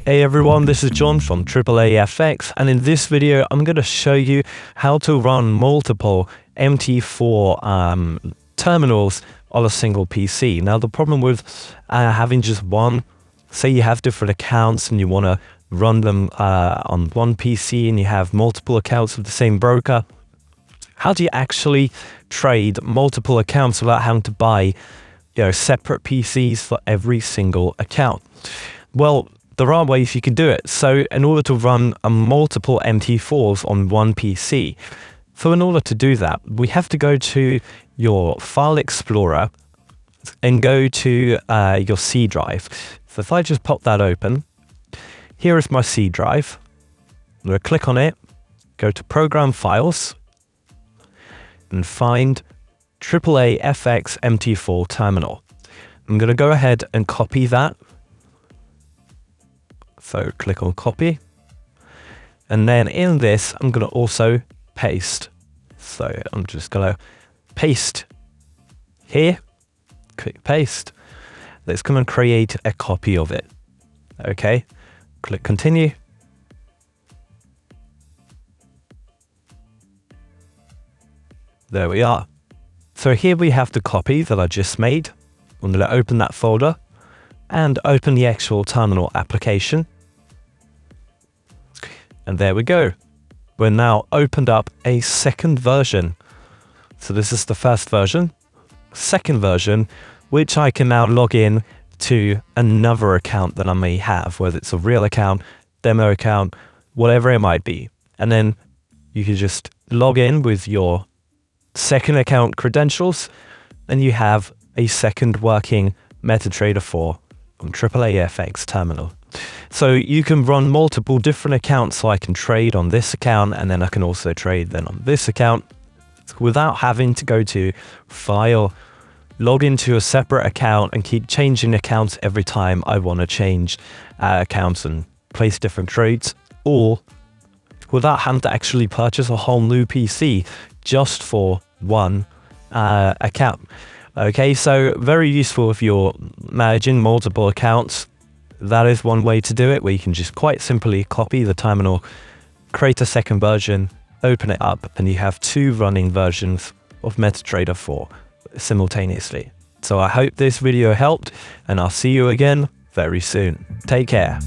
Hey everyone, this is John from AAAFx, and in this video I'm going to show you how to run multiple MT4 terminals on a single PC. Now the problem with having just one, say you have different accounts and you want to run them on one PC and you have multiple accounts of the same broker, how do you actually trade multiple accounts without having to buy separate PCs for every single account? Well, there are ways you can do it. So in order to run multiple MT4s on one PC, so in order to do that, we have to go to your File Explorer and go to your C drive. So if I just pop that open, here is my C drive. I'm going to click on it, go to Program Files, and find AAAFx MT4 terminal. I'm going to go ahead and copy that. So click on copy, and then in this I'm going to also paste. So I'm just going to paste here, click paste. It's going to create a copy of it. Okay, click continue. There we are. So here we have the copy that I just made. I'm going to open that folder and open the actual terminal application. And there we go. We're now opened up a second version. So this is the first version. Second version, which I can now log in to another account that I may have, whether it's a real account, demo account, whatever it might be. And then you can just log in with your second account credentials, and you have a second working MetaTrader 4 on AAAFx terminal. So you can run multiple different accounts, so I can trade on this account and then I can also trade then on this account without having to go to File, log into a separate account and keep changing accounts every time I want to change accounts and place different trades, or without having to actually purchase a whole new PC just for one account. Okay, so very useful if you're managing multiple accounts. That is one way to do it, where you can just quite simply copy the terminal, create a second version, open it up, and you have two running versions of MetaTrader 4 simultaneously. So I hope this video helped, and I'll see you again very soon. Take care.